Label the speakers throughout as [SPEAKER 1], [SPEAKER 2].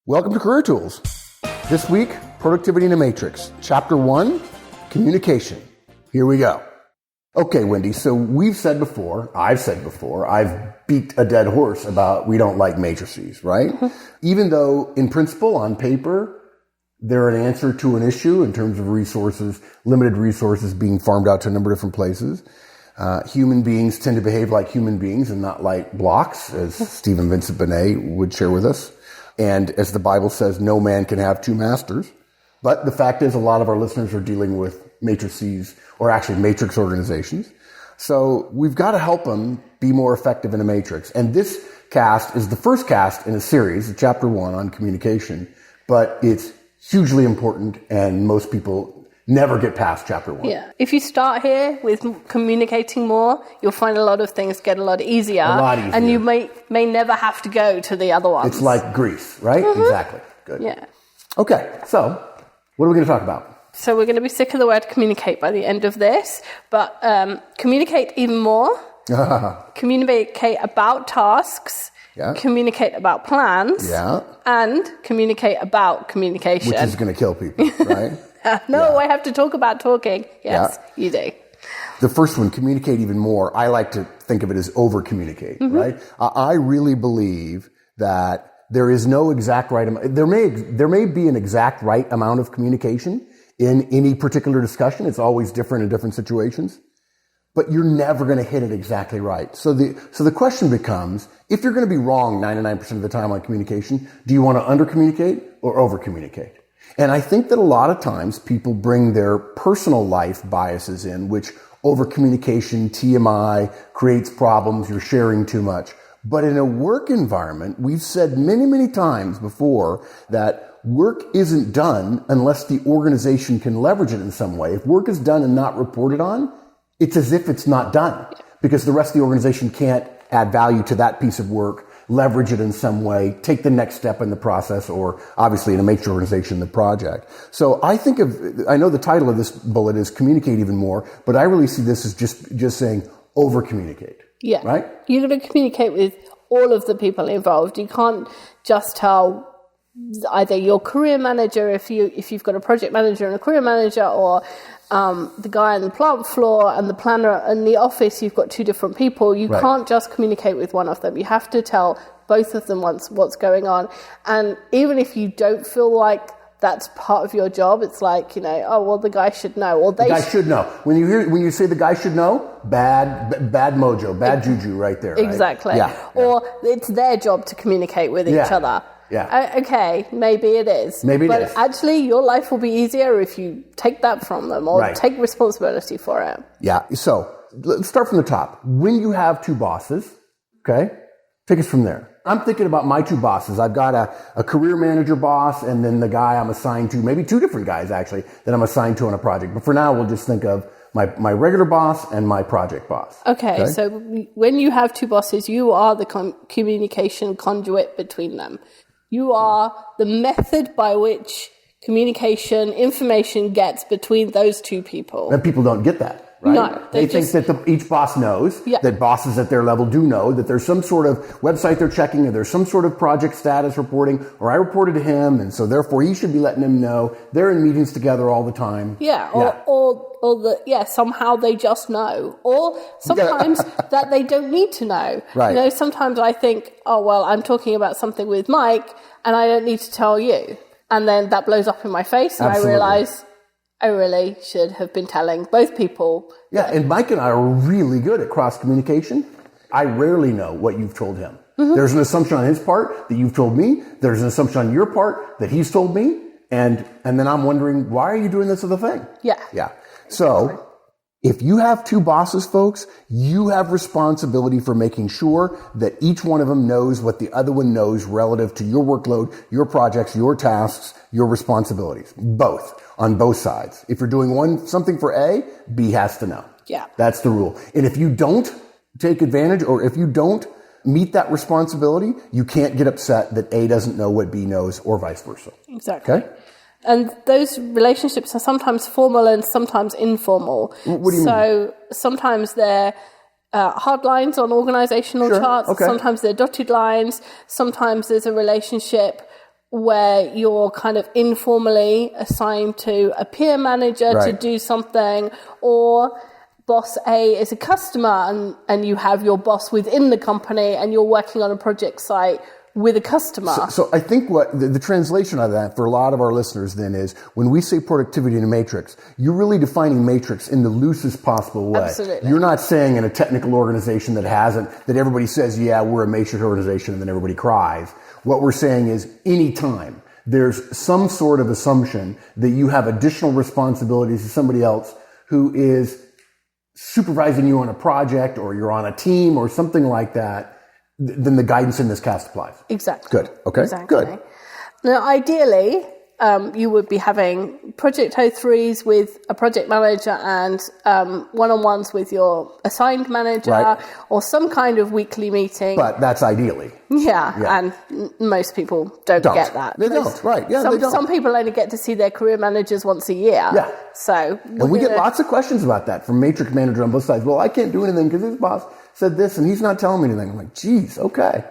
[SPEAKER 1] Welcome to Career Tools. This week, Productivity in a Matrix. Chapter 1, Communication. Here we go. Okay, Wendy, so I've said before, I've beat a dead horse about we don't like matrices, right? Mm-hmm. Even though, in principle, on paper, they're an answer to an issue in terms of resources, limited resources being farmed out to a number of different places. Human beings tend to behave like human beings and not like blocks, as Stephen Vincent Benet would share with us. And as the Bible says, no man can have two masters. But the fact is, a lot of our listeners are dealing with matrices, or actually matrix organizations. So we've got to help them be more effective in a matrix. And this cast is the first cast in a series, chapter 1 on communication. But it's hugely important, and most people never get past chapter 1.
[SPEAKER 2] Yeah. If you start here with communicating more, you'll find a lot of things get a lot easier. And you may never have to go to the other ones.
[SPEAKER 1] It's like grease, right? Mm-hmm. Exactly. Good.
[SPEAKER 2] Yeah.
[SPEAKER 1] Okay, so what are we going to talk about?
[SPEAKER 2] So we're going to be sick of the word communicate by the end of this, but communicate even more. Communicate about tasks. Yeah. Communicate about plans.
[SPEAKER 1] Yeah.
[SPEAKER 2] And communicate about communication.
[SPEAKER 1] Which is going to kill people, right?
[SPEAKER 2] I have to talk about talking. Yes, you do.
[SPEAKER 1] The first one, communicate even more. I like to think of it as over-communicate, right? I really believe that there is no exact right amount. There may be an exact right amount of communication in any particular discussion. It's always different in different situations. But you're never going to hit it exactly right. So the question becomes, if you're going to be wrong 99% of the time on communication, do you want to under-communicate or over-communicate? And I think that a lot of times people bring their personal life biases in, which over-communication, TMI, creates problems, you're sharing too much. But in a work environment, we've said many, many times before that work isn't done unless the organization can leverage it in some way. If work is done and not reported on, it's as if it's not done because the rest of the organization can't add value to that piece of work, leverage it in some way, take the next step in the process, or obviously in a matrix organization, the project. So I know the title of this bullet is communicate even more, but I really see this as just saying over communicate.
[SPEAKER 2] Yeah.
[SPEAKER 1] Right?
[SPEAKER 2] You're going to communicate with all of the people involved. You can't just tell either your career manager, if you've got a project manager and a career manager, or the guy on the plant floor and the planner in the office, you've got two different people. You can't just communicate with one of them. You have to tell both of them what's going on. And even if you don't feel like that's part of your job, it's like, the guy should know. Or the guy
[SPEAKER 1] should know. When you say the guy should know, bad mojo, bad juju right there. Right?
[SPEAKER 2] Exactly. Yeah. Or it's their job to communicate with each other.
[SPEAKER 1] Yeah.
[SPEAKER 2] Okay, maybe it is. But actually, your life will be easier if you take that from them or take responsibility for it.
[SPEAKER 1] Yeah. So let's start from the top. When you have two bosses, okay, take us from there. I'm thinking about my two bosses. I've got a career manager boss and then the guy I'm assigned to, maybe two different guys actually, that I'm assigned to on a project. But for now, we'll just think of my regular boss and my project boss.
[SPEAKER 2] Okay, so when you have two bosses, you are the communication conduit between them. You are the method by which communication, information gets between those two people.
[SPEAKER 1] And people don't get that, right?
[SPEAKER 2] No.
[SPEAKER 1] They think that each boss knows, that bosses at their level do know, that there's some sort of website they're checking, or there's some sort of project status reporting, or I reported to him, and so therefore he should be letting him know. They're in meetings together all the time.
[SPEAKER 2] Somehow they just know. Or sometimes that they don't need to know.
[SPEAKER 1] Right.
[SPEAKER 2] Sometimes I think, I'm talking about something with Mike, and I don't need to tell you. And then that blows up in my face, and
[SPEAKER 1] Absolutely.
[SPEAKER 2] I realize I really should have been telling both people.
[SPEAKER 1] Yeah, and Mike and I are really good at cross-communication. I rarely know what you've told him. Mm-hmm. There's an assumption on his part that you've told me. There's an assumption on your part that he's told me. And then I'm wondering, why are you doing this other thing?
[SPEAKER 2] Yeah.
[SPEAKER 1] Yeah. So if you have two bosses, folks, you have responsibility for making sure that each one of them knows what the other one knows relative to your workload, your projects, your tasks, your responsibilities. Both. On both sides. If you're doing something for A, B has to know.
[SPEAKER 2] Yeah.
[SPEAKER 1] That's the rule. And if you don't take advantage, or if you don't meet that responsibility, you can't get upset that A doesn't know what B knows, or vice versa.
[SPEAKER 2] Exactly.
[SPEAKER 1] Okay?
[SPEAKER 2] And those relationships are sometimes formal and sometimes informal.
[SPEAKER 1] What do you mean?
[SPEAKER 2] So sometimes they're hard lines on organizational charts.
[SPEAKER 1] Okay.
[SPEAKER 2] Sometimes they're dotted lines. Sometimes there's a relationship where you're kind of informally assigned to a peer manager to do something, or boss A is a customer and you have your boss within the company and you're working on a project site with a customer.
[SPEAKER 1] So I think what the translation of that for a lot of our listeners then is when we say productivity in a matrix, you're really defining matrix in the loosest possible way.
[SPEAKER 2] Absolutely.
[SPEAKER 1] You're not saying in a technical organization that everybody says, yeah, we're a matrix organization, and then everybody cries. What we're saying is anytime there's some sort of assumption that you have additional responsibilities to somebody else who is supervising you on a project, or you're on a team or something like that, then the guidance in this cast applies.
[SPEAKER 2] Exactly.
[SPEAKER 1] Good. Okay.
[SPEAKER 2] Exactly.
[SPEAKER 1] Good.
[SPEAKER 2] Now, ideally, you would be having project O3s with a project manager and one-on-ones with your assigned manager, or some kind of weekly meeting.
[SPEAKER 1] But that's ideally.
[SPEAKER 2] Yeah. And most people don't get that.
[SPEAKER 1] They don't, right. Yeah,
[SPEAKER 2] some,
[SPEAKER 1] they don't.
[SPEAKER 2] Some people only get to see their career managers once a year.
[SPEAKER 1] Yeah.
[SPEAKER 2] So,
[SPEAKER 1] and we get lots of questions about that from matrix manager on both sides. Well, I can't do anything because his boss said this and he's not telling me anything. I'm like, geez, okay.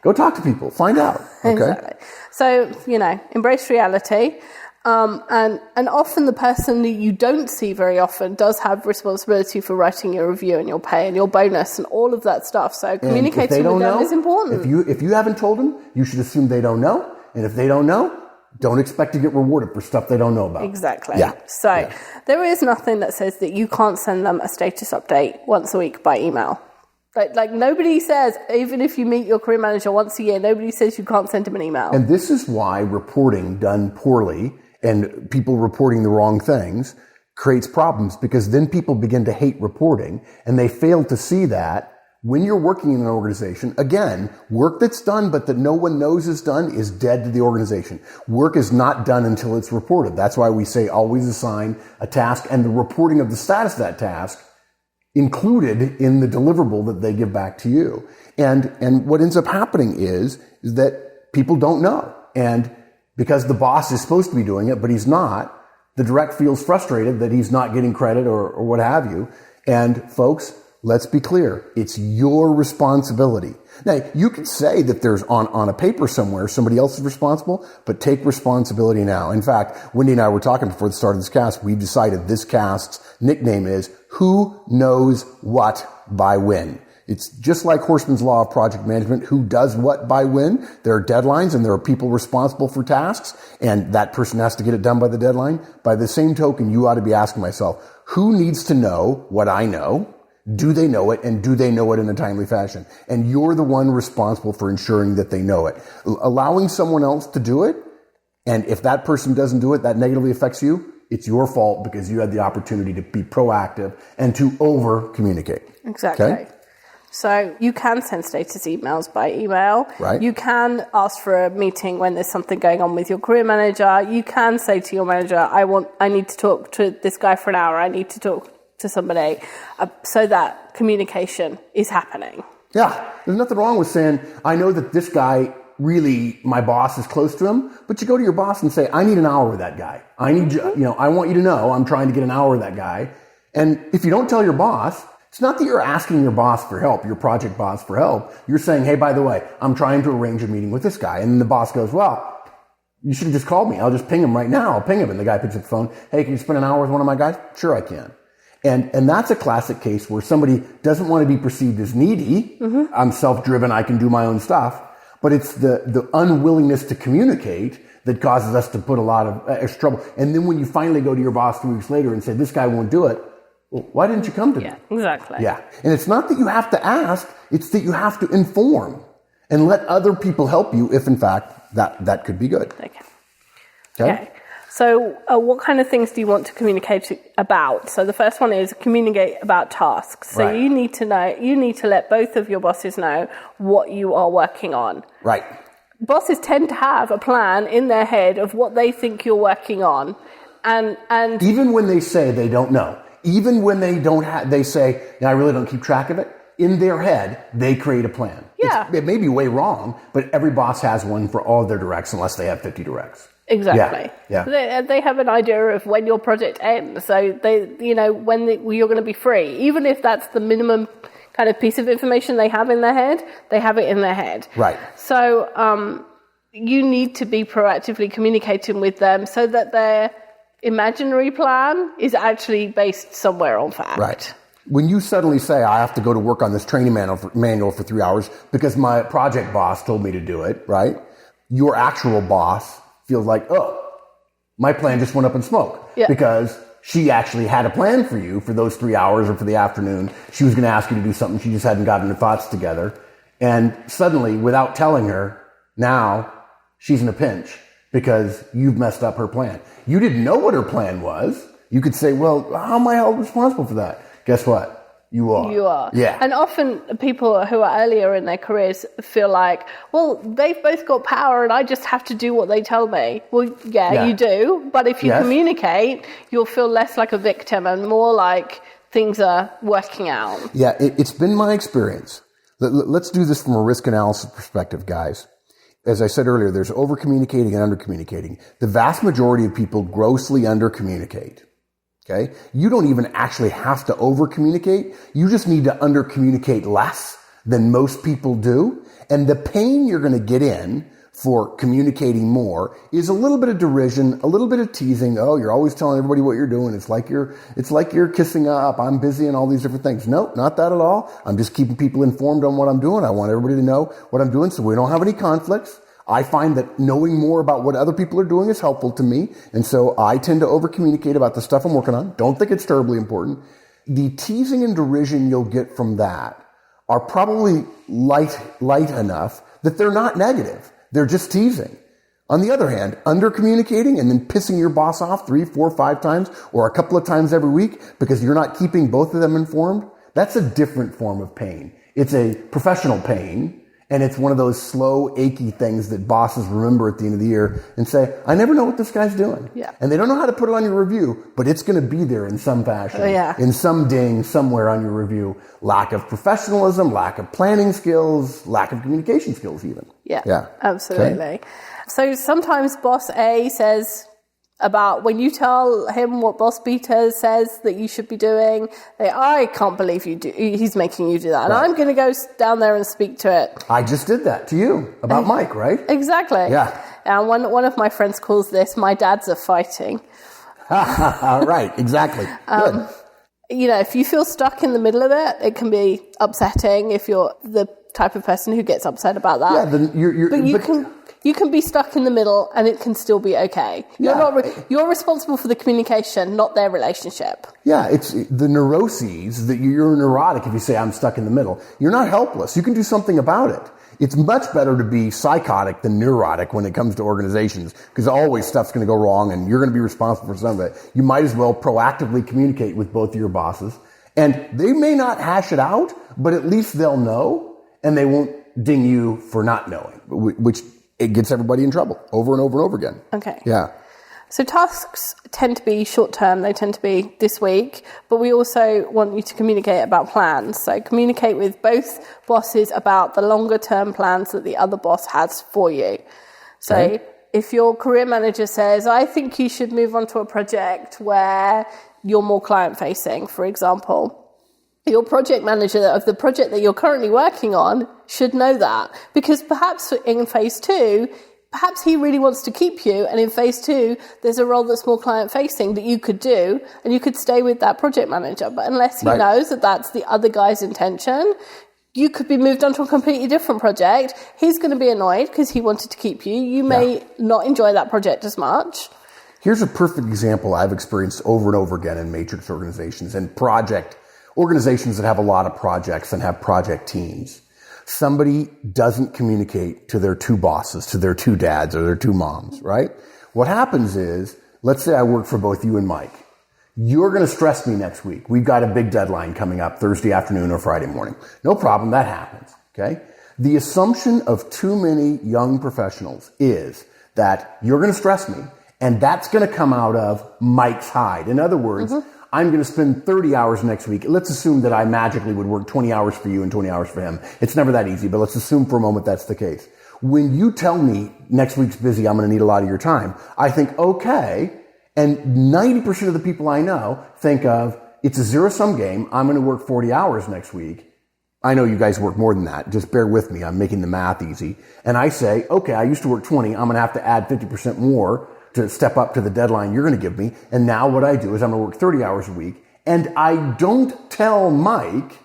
[SPEAKER 1] Go talk to people. Find out. Okay.
[SPEAKER 2] Exactly. So, embrace reality. And often the person that you don't see very often does have responsibility for writing your review and your pay and your bonus and all of that stuff. So communicating with them is important.
[SPEAKER 1] If you haven't told them, you should assume they don't know. And if they don't know, don't expect to get rewarded for stuff they don't know about.
[SPEAKER 2] Exactly. Yeah. So there is nothing that says that you can't send them a status update once a week by email. Like nobody says, even if you meet your career manager once a year, nobody says you can't send him an email.
[SPEAKER 1] And this is why reporting done poorly and people reporting the wrong things creates problems, because then people begin to hate reporting, and they fail to see that when you're working in an organization, again, work that's done but that no one knows is done is dead to the organization. Work is not done until it's reported. That's why we say always assign a task, and the reporting of the status of that task included in the deliverable that they give back to you. And what ends up happening is that people don't know. And because the boss is supposed to be doing it, but he's not, the direct feels frustrated that he's not getting credit or what have you. And folks, let's be clear. It's your responsibility. Now, you could say that there's on a paper somewhere somebody else is responsible, but take responsibility now. In fact, Wendy and I were talking before the start of this cast. We decided this cast's nickname is Who Knows What by When. It's just like Horstman's Law of Project Management. Who does what by when? There are deadlines and there are people responsible for tasks, and that person has to get it done by the deadline. By the same token, you ought to be asking myself, who needs to know what I know? Do they know it? And do they know it in a timely fashion? And you're the one responsible for ensuring that they know it. Allowing someone else to do it, and if that person doesn't do it, that negatively affects you, it's your fault because you had the opportunity to be proactive and to over-communicate.
[SPEAKER 2] Exactly.
[SPEAKER 1] Okay?
[SPEAKER 2] So you can send status emails by email.
[SPEAKER 1] Right.
[SPEAKER 2] You can ask for a meeting when there's something going on with your career manager. You can say to your manager, I need to talk to this guy for an hour. I need to talk to somebody, so that communication is happening.
[SPEAKER 1] Yeah. There's nothing wrong with saying, I know that this guy really, my boss is close to him, but you go to your boss and say, I need an hour with that guy. I need you, I want you to know I'm trying to get an hour with that guy. And if you don't tell your boss, it's not that you're asking your boss for help, your project boss for help. You're saying, hey, by the way, I'm trying to arrange a meeting with this guy. And the boss goes, well, you should have just called me. I'll just ping him right now. I'll ping him. And the guy picks up the phone. Hey, can you spend an hour with one of my guys? Sure, I can. And that's a classic case where somebody doesn't want to be perceived as needy. Mm-hmm. I'm self-driven. I can do my own stuff. But it's the unwillingness to communicate that causes us to put a lot of extra trouble. And then when you finally go to your boss 3 weeks later and say, this guy won't do it, well, why didn't you come to me?
[SPEAKER 2] Yeah, exactly.
[SPEAKER 1] Yeah. And it's not that you have to ask, it's that you have to inform and let other people help you if, in fact, that could be good.
[SPEAKER 2] Okay. So what kind of things do you want to communicate about? So the first one is communicate about tasks. So you need to let both of your bosses know what you are working on. Right. Bosses tend to have a plan in their head of what they think you're working on. And
[SPEAKER 1] even when they say they don't know, even when they they say, I really don't keep track of it. In their head, they create a plan.
[SPEAKER 2] Yeah.
[SPEAKER 1] It may be way wrong, but every boss has one for all of their directs unless they have 50 directs.
[SPEAKER 2] Exactly.
[SPEAKER 1] Yeah.
[SPEAKER 2] They have an idea of when your project ends. So when you're going to be free. Even if that's the minimum kind of piece of information they have in their head, they have it in their head.
[SPEAKER 1] Right.
[SPEAKER 2] So, you need to be proactively communicating with them so that their imaginary plan is actually based somewhere on fact.
[SPEAKER 1] Right. When you suddenly say, I have to go to work on this training manual for 3 hours because my project boss told me to do it, right? Your actual boss feels like, oh, my plan just went up in smoke.
[SPEAKER 2] Yeah.
[SPEAKER 1] Because she actually had a plan for you for those 3 hours or for the afternoon. She was going to ask you to do something. She just hadn't gotten her thoughts together. And suddenly, without telling her, now she's in a pinch because you've messed up her plan. You didn't know what her plan was. You could say, well, how am I held responsible for that? Guess what? You are.
[SPEAKER 2] You are.
[SPEAKER 1] Yeah.
[SPEAKER 2] And often people who are earlier in their careers feel like, well, they've both got power and I just have to do what they tell me. Well, yeah. You do. But if you communicate, you'll feel less like a victim and more like things are working out.
[SPEAKER 1] Yeah, it's been my experience. Let's do this from a risk analysis perspective, guys. As I said earlier, there's over-communicating and under-communicating. The vast majority of people grossly under-communicate. Okay? You don't even actually have to over-communicate. You just need to under-communicate less than most people do. And the pain you're going to get in for communicating more is a little bit of derision, a little bit of teasing. Oh, you're always telling everybody what you're doing. It's like you're kissing up. I'm busy and all these different things. Nope, not that at all. I'm just keeping people informed on what I'm doing. I want everybody to know what I'm doing so we don't have any conflicts. I find that knowing more about what other people are doing is helpful to me. And so I tend to over-communicate about the stuff I'm working on. Don't think it's terribly important. The teasing and derision you'll get from that are probably light enough that they're not negative. They're just teasing. On the other hand, under-communicating and then pissing your boss off 3, 4, 5 times or a couple of times every week because you're not keeping both of them informed, that's a different form of pain. It's a professional pain. And it's one of those slow, achy things that bosses remember at the end of the year and say, I never know what this guy's doing.
[SPEAKER 2] Yeah.
[SPEAKER 1] And they don't know how to put it on your review, but it's going to be there in some fashion. In some ding, somewhere on your review. Lack of professionalism, lack of planning skills, lack of communication skills even.
[SPEAKER 2] Yeah. Absolutely. Okay. So sometimes boss A says about when you tell him what boss B says that you should be doing, I can't believe he's making you do that. And I'm going to go down there and speak to it.
[SPEAKER 1] I just did that to you about Mike, right?
[SPEAKER 2] Exactly.
[SPEAKER 1] Yeah.
[SPEAKER 2] And one of my friends calls this, my dads are fighting.
[SPEAKER 1] Right, exactly. Good.
[SPEAKER 2] If you feel stuck in the middle of it, it can be upsetting if you're the type of person who gets upset about that.
[SPEAKER 1] Yeah, then
[SPEAKER 2] you can be stuck in the middle and it can still be okay. You're responsible for the communication, not their relationship.
[SPEAKER 1] Yeah, it's the neuroses that you're neurotic if you say I'm stuck in the middle. You're not helpless. You can do something about it. It's much better to be psychotic than neurotic when it comes to organizations because always stuff's going to go wrong and you're going to be responsible for some of it. You might as well proactively communicate with both of your bosses. And they may not hash it out, but at least they'll know and they won't ding you for not knowing, which it gets everybody in trouble over and over and over again.
[SPEAKER 2] Okay.
[SPEAKER 1] Yeah.
[SPEAKER 2] So tasks tend to be short-term. They tend to be this week. But we also want you to communicate about plans. So communicate with both bosses about the longer-term plans that the other boss has for you. So if your career manager says, I think you should move on to a project where you're more client-facing, for example, your project manager of the project that you're currently working on should know that. Because perhaps in phase 2, perhaps he really wants to keep you, and in phase 2, there's a role that's more client-facing that you could do, and you could stay with that project manager. But unless he knows that that's the other guy's intention, you could be moved on to a completely different project. He's going to be annoyed because he wanted to keep you. You may not enjoy that project as much.
[SPEAKER 1] Here's a perfect example I've experienced over and over again in matrix organizations and organizations that have a lot of projects and have project teams. Somebody doesn't communicate to their 2 bosses, to their 2 dads or their 2 moms, right? What happens is, let's say I work for both you and Mike. You're going to stress me next week. We've got a big deadline coming up Thursday afternoon or Friday morning. No problem. That happens. Okay. The assumption of too many young professionals is that you're going to stress me and that's going to come out of Mike's hide. In other words, I'm going to spend 30 hours next week. Let's assume that I magically would work 20 hours for you and 20 hours for him. It's never that easy, but let's assume for a moment that's the case. When you tell me next week's busy, I'm going to need a lot of your time, I think, okay. And 90% of the people I know think of, it's a zero-sum game. I'm going to work 40 hours next week. I know you guys work more than that. Just bear with me. I'm making the math easy. And I say, okay, I used to work 20. I'm going to have to add 50% more to step up to the deadline you're going to give me. And now what I do is I'm going to work 30 hours a week. And I don't tell Mike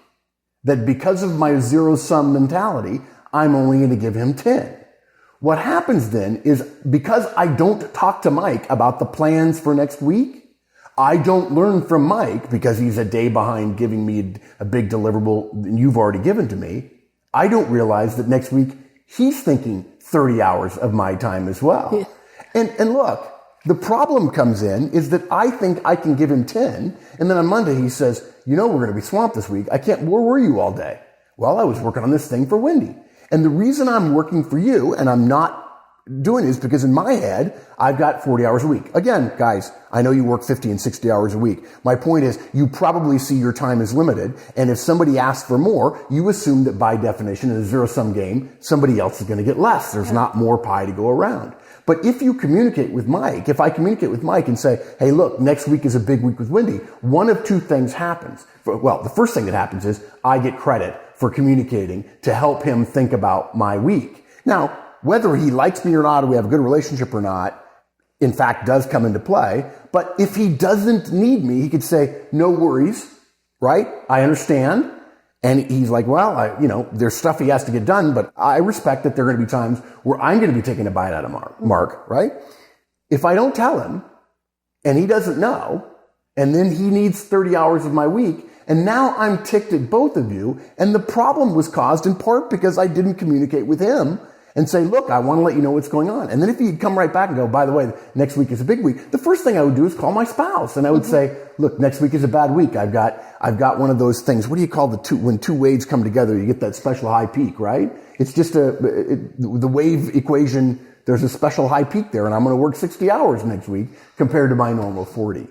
[SPEAKER 1] that because of my zero-sum mentality, I'm only going to give him 10. What happens then is because I don't talk to Mike about the plans for next week, I don't learn from Mike because he's a day behind giving me a big deliverable that you've already given to me. I don't realize that next week he's thinking 30 hours of my time as well. Yeah. And look, the problem comes in is that I think I can give him 10. And then on Monday he says, we're going to be swamped this week. Where were you all day? Well, I was working on this thing for Wendy. And the reason I'm working for you and I'm not doing it is because in my head, I've got 40 hours a week. Again, guys, I know you work 50 and 60 hours a week. My point is you probably see your time is limited. And if somebody asks for more, you assume that by definition in a zero-sum game, somebody else is going to get less. There's not more pie to go around. But if you communicate with Mike, if I communicate with Mike and say, hey, look, next week is a big week with Wendy, one of two things happens. Well, the first thing that happens is I get credit for communicating to help him think about my week. Now, whether he likes me or not, or we have a good relationship or not, in fact, does come into play. But if he doesn't need me, he could say, no worries, right? I understand. And he's like, well, there's stuff he has to get done, but I respect that there are going to be times where I'm going to be taking a bite out of Mark, right? If I don't tell him and he doesn't know, and then he needs 30 hours of my week, and now I'm ticked at both of you, and the problem was caused in part because I didn't communicate with him and say, look, I want to let you know what's going on. And then if he'd come right back and go, by the way, next week is a big week, the first thing I would do is call my spouse. And I would say, look, next week is a bad week. I've got one of those things. What do you call when two waves come together, you get that special high peak, right? It's just the wave equation. There's a special high peak there, and I'm going to work 60 hours next week compared to my normal 40.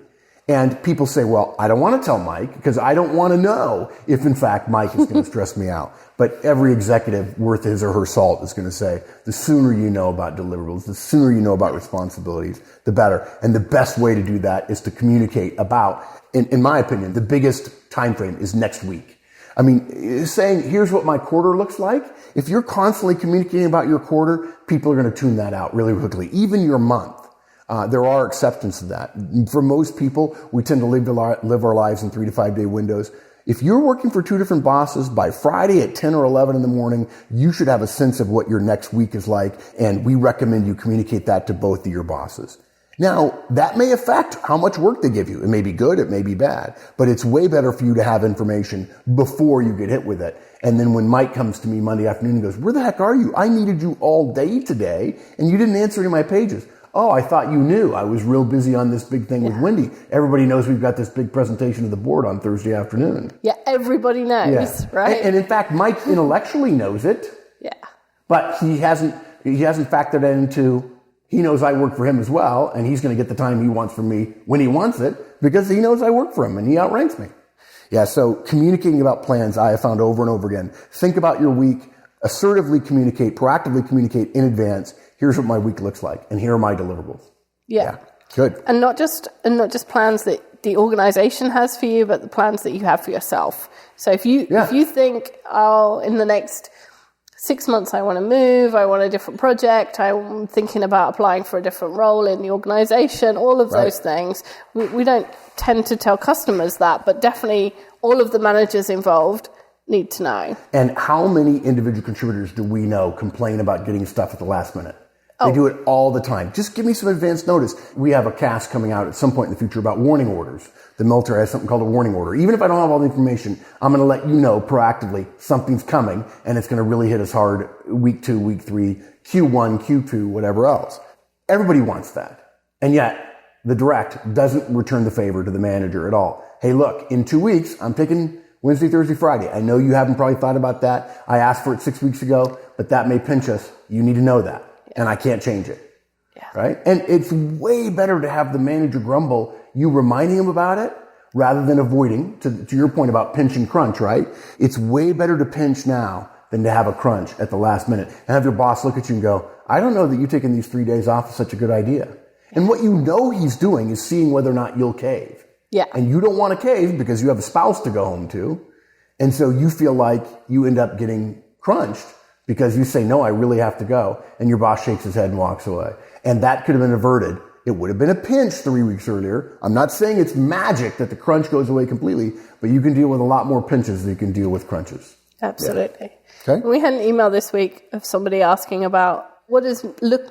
[SPEAKER 1] And people say, well, I don't want to tell Mike because I don't want to know if, in fact, Mike is going to stress me out. But every executive worth his or her salt is going to say, the sooner you know about deliverables, the sooner you know about responsibilities, the better. And the best way to do that is to communicate about, in my opinion, the biggest time frame is next week. I mean, saying, here's what my quarter looks like. If you're constantly communicating about your quarter, people are going to tune that out really quickly. Even your month. There are exceptions to that. For most people, we tend to live our lives in 3 to 5 day windows. If you're working for two different bosses, by Friday at 10 or 11 in the morning, you should have a sense of what your next week is like, and we recommend you communicate that to both of your bosses. Now, that may affect how much work they give you. It may be good, it may be bad, but it's way better for you to have information before you get hit with it. And then when Mike comes to me Monday afternoon and goes, where the heck are you? I needed you all day today, and you didn't answer any of my pages. Oh, I thought you knew. I was real busy on this big thing with Wendy. Everybody knows we've got this big presentation of the board on Thursday afternoon.
[SPEAKER 2] Yeah, everybody knows, right?
[SPEAKER 1] And in fact, Mike intellectually knows it.
[SPEAKER 2] Yeah.
[SPEAKER 1] But he hasn't factored that into, he knows I work for him as well, and he's going to get the time he wants from me when he wants it because he knows I work for him and he outranks me. Yeah, so communicating about plans, I have found over and over again. Think about your week, assertively communicate, proactively communicate in advance. Here's what my week looks like, and here are my deliverables.
[SPEAKER 2] Yeah.
[SPEAKER 1] Good.
[SPEAKER 2] And not just plans that the organization has for you, but the plans that you have for yourself. So if you think, in the next 6 months I want to move, I want a different project, I'm thinking about applying for a different role in the organization, all of those things, we don't tend to tell customers that, but definitely all of the managers involved need to know.
[SPEAKER 1] And how many individual contributors do we know complain about getting stuff at the last minute? They do it all the time. Just give me some advance notice. We have a cast coming out at some point in the future about warning orders. The military has something called a warning order. Even if I don't have all the information, I'm going to let you know proactively something's coming, and it's going to really hit us hard week 2, week 3, Q1, Q2, whatever else. Everybody wants that. And yet, the direct doesn't return the favor to the manager at all. Hey, look, in 2 weeks, I'm taking Wednesday, Thursday, Friday. I know you haven't probably thought about that. I asked for it 6 weeks ago, but that may pinch us. You need to know that. And I can't change it. Yeah. Right? And it's way better to have the manager grumble, you reminding him about it, rather than avoiding, to your point about pinch and crunch, right? It's way better to pinch now than to have a crunch at the last minute and have your boss look at you and go, I don't know that you taking these 3 days off is such a good idea. And what you know he's doing is seeing whether or not you'll cave.
[SPEAKER 2] Yeah.
[SPEAKER 1] And you don't want to cave because you have a spouse to go home to. And so you feel like you end up getting crunched because you say, no, I really have to go. And your boss shakes his head and walks away. And that could have been averted. It would have been a pinch 3 weeks earlier. I'm not saying it's magic that the crunch goes away completely, but you can deal with a lot more pinches than you can deal with crunches.
[SPEAKER 2] Absolutely.
[SPEAKER 1] Yeah. Okay.
[SPEAKER 2] We had an email this week of somebody asking about what does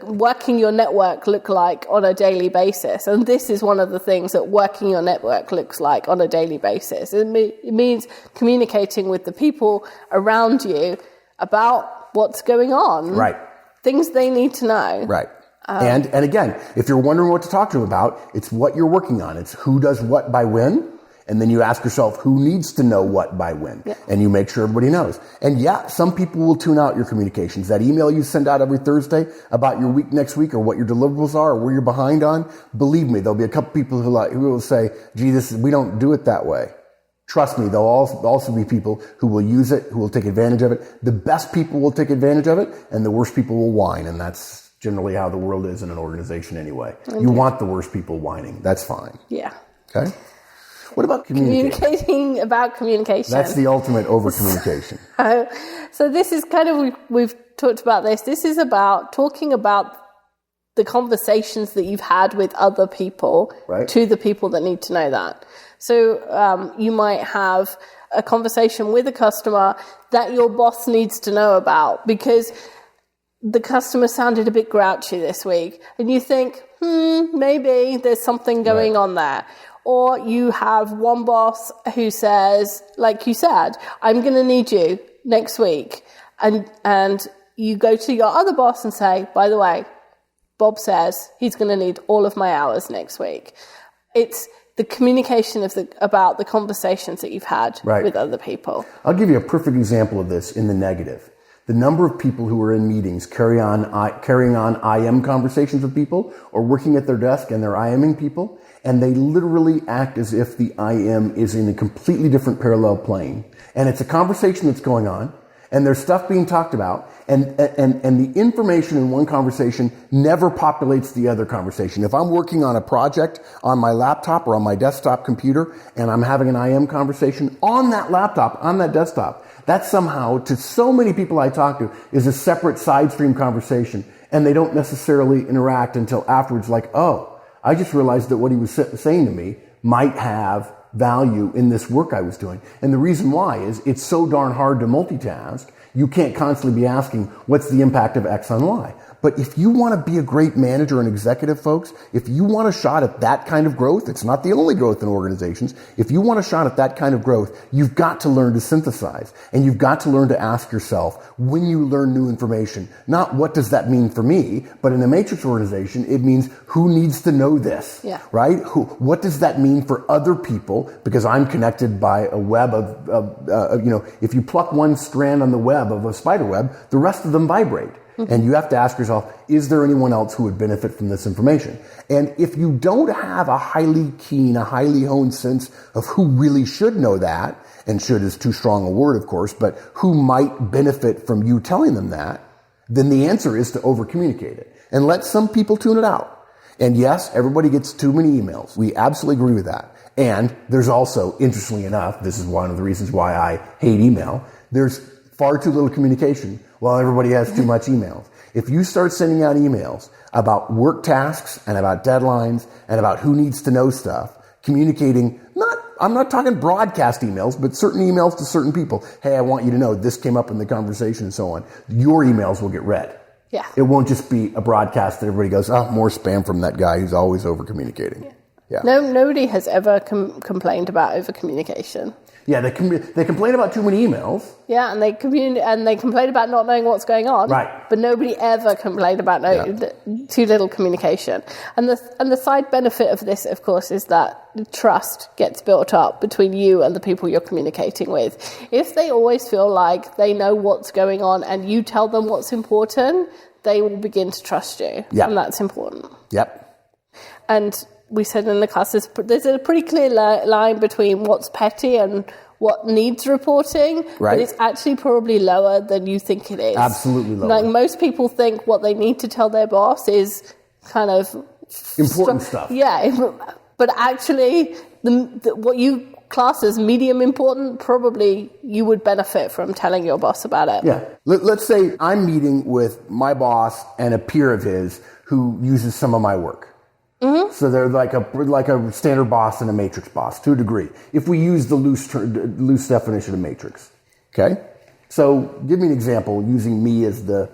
[SPEAKER 2] working your network look like on a daily basis? And this is one of the things that working your network looks like on a daily basis. It means communicating with the people around you about what's going on.
[SPEAKER 1] Right.
[SPEAKER 2] Things they need to know.
[SPEAKER 1] Right. And again, if you're wondering what to talk to them about, it's what you're working on. It's who does what by when. And then you ask yourself, who needs to know what by when? Yeah. And you make sure everybody knows. And yeah, some people will tune out your communications. That email you send out every Thursday about your week next week or what your deliverables are or where you're behind on, believe me, there'll be a couple people who will say, gee, we don't do it that way. Trust me, there'll also be people who will use it, who will take advantage of it. The best people will take advantage of it, and the worst people will whine. And that's generally how the world is in an organization anyway. Okay. You want the worst people whining. That's fine.
[SPEAKER 2] Yeah.
[SPEAKER 1] Okay. What about
[SPEAKER 2] communicating about communication?
[SPEAKER 1] That's the ultimate over-communication.
[SPEAKER 2] So this is kind of, we've talked about this. This is about talking about the conversations that you've had with other people, right, to the people that need to know that. So you might have a conversation with a customer that your boss needs to know about because the customer sounded a bit grouchy this week. And you think, maybe there's something going on there. Or you have one boss who says, like you said, I'm going to need you next week. And you go to your other boss and say, by the way, Bob says he's going to need all of my hours next week. It's the communication about the conversations that you've had with other people.
[SPEAKER 1] I'll give you a perfect example of this in the negative. The number of people who are in meetings carrying on IM conversations with people or working at their desk and they're IMing people, and they literally act as if the IM is in a completely different parallel plane. And it's a conversation that's going on, and there's stuff being talked about, and the information in one conversation never populates the other conversation. If I'm working on a project on my laptop or on my desktop computer, and I'm having an IM conversation on that laptop, on that desktop, that somehow, to so many people I talk to, is a separate side stream conversation, and they don't necessarily interact until afterwards, like, oh, I just realized that what he was saying to me might have value in this work I was doing. And the reason why is it's so darn hard to multitask. You can't constantly be asking, what's the impact of X on Y? But if you want to be a great manager and executive, folks, if you want a shot at that kind of growth, it's not the only growth in organizations. If you want a shot at that kind of growth, you've got to learn to synthesize. And you've got to learn to ask yourself, when you learn new information, not what does that mean for me, but in a matrix organization, it means who needs to know this, right? What does that mean for other people? Because I'm connected by a web of if you pluck one strand on the web of a spider web, the rest of them vibrate. And you have to ask yourself, is there anyone else who would benefit from this information? And if you don't have a highly keen, a highly honed sense of who really should know that, and should is too strong a word, of course, but who might benefit from you telling them that, then the answer is to over-communicate it. And let some people tune it out. And yes, everybody gets too many emails. We absolutely agree with that. And there's also, interestingly enough, this is one of the reasons why I hate email, there's far too little communication while everybody has too much emails. If you start sending out emails about work tasks and about deadlines and about who needs to know stuff, communicating, I'm not talking broadcast emails, but certain emails to certain people. Hey, I want you to know this came up in the conversation and so on. Your emails will get read.
[SPEAKER 2] Yeah.
[SPEAKER 1] It won't just be a broadcast that everybody goes, oh, more spam from that guy who's always over communicating. Yeah.
[SPEAKER 2] Nobody has ever complained about over communication.
[SPEAKER 1] Yeah, they complain about too many emails.
[SPEAKER 2] Yeah, and they complain about not knowing what's going on.
[SPEAKER 1] Right.
[SPEAKER 2] But nobody ever complained about too little communication. And the side benefit of this, of course, is that trust gets built up between you and the people you're communicating with. If they always feel like they know what's going on and you tell them what's important, they will begin to trust you.
[SPEAKER 1] Yep.
[SPEAKER 2] And that's important.
[SPEAKER 1] Yep.
[SPEAKER 2] And we said in the class, there's a pretty clear line between what's petty and what needs reporting,
[SPEAKER 1] right.
[SPEAKER 2] But it's actually probably lower than you think it is.
[SPEAKER 1] Absolutely lower.
[SPEAKER 2] Like most people think what they need to tell their boss is kind of
[SPEAKER 1] important stuff.
[SPEAKER 2] Yeah, but actually what you class as medium important, probably you would benefit from telling your boss about it.
[SPEAKER 1] Yeah. Let's say I'm meeting with my boss and a peer of his who uses some of my work. Mm-hmm. So they're like a standard boss and a matrix boss to a degree, if we use the loose definition of matrix. Okay? So give me an example using me as the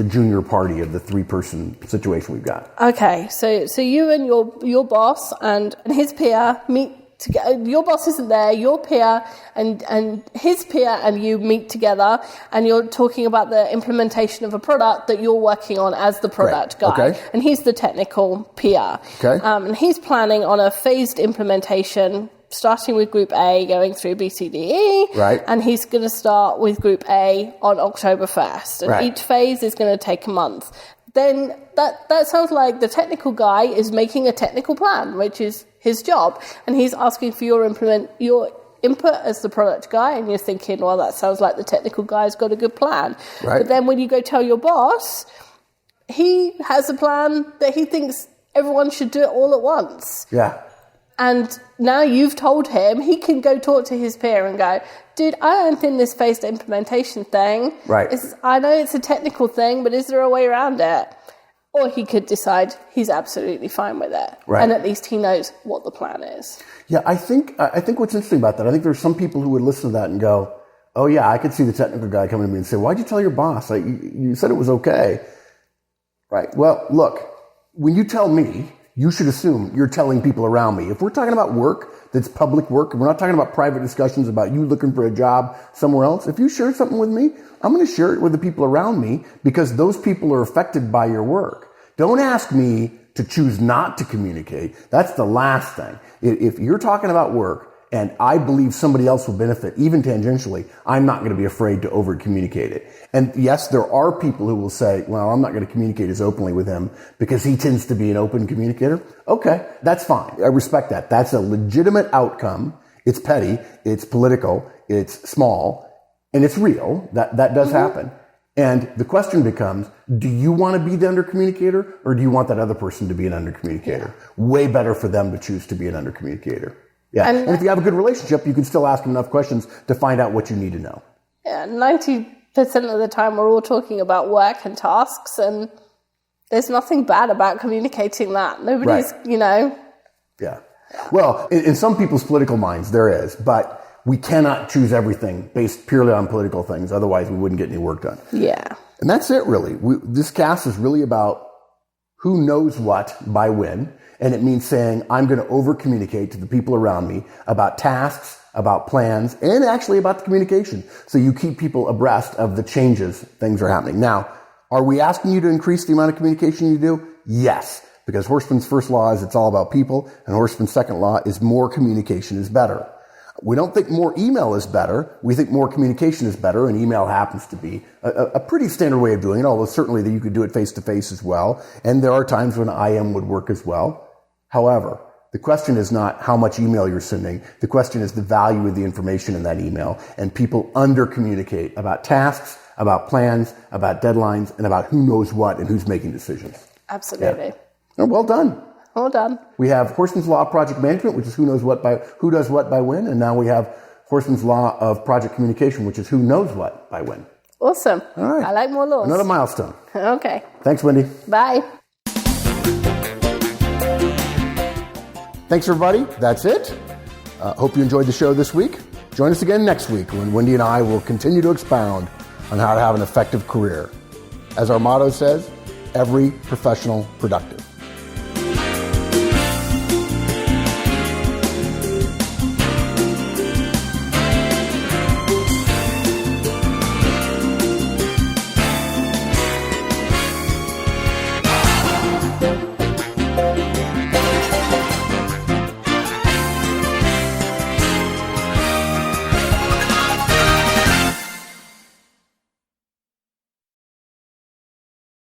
[SPEAKER 1] junior party of the 3-person situation we've got.
[SPEAKER 2] Okay, so you and your boss and his peer meet together. Your boss isn't there, your peer and his peer and you meet together, and you're talking about the implementation of a product that you're working on as the product guy.
[SPEAKER 1] Okay.
[SPEAKER 2] And he's the technical peer.
[SPEAKER 1] Okay.
[SPEAKER 2] And he's planning on a phased implementation, starting with Group A, going through B, C, D, E.
[SPEAKER 1] Right.
[SPEAKER 2] And he's going to start with Group A on October 1st. And
[SPEAKER 1] right.
[SPEAKER 2] each phase is going to take a month. Then that sounds like the technical guy is making a technical plan, which is his job. And he's asking for your input as the product guy. And you're thinking, well, that sounds like the technical guy's got a good plan.
[SPEAKER 1] Right.
[SPEAKER 2] But then when you go tell your boss, he has a plan that he thinks everyone should do it all at once.
[SPEAKER 1] Yeah.
[SPEAKER 2] And now you've told him, he can go talk to his peer and go, dude, I don't think this phased implementation thing.
[SPEAKER 1] Right.
[SPEAKER 2] I know it's a technical thing, but is there a way around it? Or he could decide he's absolutely fine with it.
[SPEAKER 1] Right.
[SPEAKER 2] And at least he knows what the plan is.
[SPEAKER 1] Yeah, I think what's interesting about that, I think there's some people who would listen to that and go, oh yeah, I could see the technical guy coming to me and say, why'd you tell your boss? Like, you said it was okay. Right. Well, look, when you tell me, you should assume you're telling people around me. If we're talking about work that's public work, and we're not talking about private discussions about you looking for a job somewhere else, if you share something with me, I'm going to share it with the people around me because those people are affected by your work. Don't ask me to choose not to communicate. That's the last thing. If you're talking about work and I believe somebody else will benefit, even tangentially, I'm not going to be afraid to over-communicate it. And yes, there are people who will say, well, I'm not going to communicate as openly with him because he tends to be an open communicator. Okay, that's fine. I respect that. That's a legitimate outcome. It's petty, it's political, it's small, and it's real. That does happen. And the question becomes, do you want to be the under-communicator or do you want that other person to be an under-communicator? Way better for them to choose to be an under-communicator. Yeah, and if you have a good relationship, you can still ask them enough questions to find out what you need to know.
[SPEAKER 2] Yeah, 90% of the time we're all talking about work and tasks, and there's nothing bad about communicating that. Nobody's,
[SPEAKER 1] right. Yeah. Well, in some people's political minds, there is, but we cannot choose everything based purely on political things. Otherwise, we wouldn't get any work done.
[SPEAKER 2] Yeah.
[SPEAKER 1] And that's it, really. This cast is really about who knows what by when. And it means saying, I'm going to over-communicate to the people around me about tasks, about plans, and actually about the communication. So you keep people abreast of the changes, things are happening. Now, are we asking you to increase the amount of communication you do? Yes. Because Horstman's first law is it's all about people, and Horstman's second law is more communication is better. We don't think more email is better. We think more communication is better, and email happens to be a pretty standard way of doing it, although certainly that you could do it face-to-face as well. And there are times when IM would work as well. However, the question is not how much email you're sending. The question is the value of the information in that email. And people under-communicate about tasks, about plans, about deadlines, and about who knows what and who's making decisions.
[SPEAKER 2] Absolutely.
[SPEAKER 1] Yeah. Oh, well done.
[SPEAKER 2] Well done.
[SPEAKER 1] We have Horstman's Law of Project Management, which is who does what by when. And now we have Horstman's Law of Project Communication, which is who knows what by when.
[SPEAKER 2] Awesome.
[SPEAKER 1] All right.
[SPEAKER 2] I like more laws.
[SPEAKER 1] Another milestone.
[SPEAKER 2] Okay.
[SPEAKER 1] Thanks, Wendy.
[SPEAKER 2] Bye.
[SPEAKER 1] Thanks, everybody. That's it. Hope you enjoyed the show this week. Join us again next week when Wendy and I will continue to expound on how to have an effective career. As our motto says, every professional productive.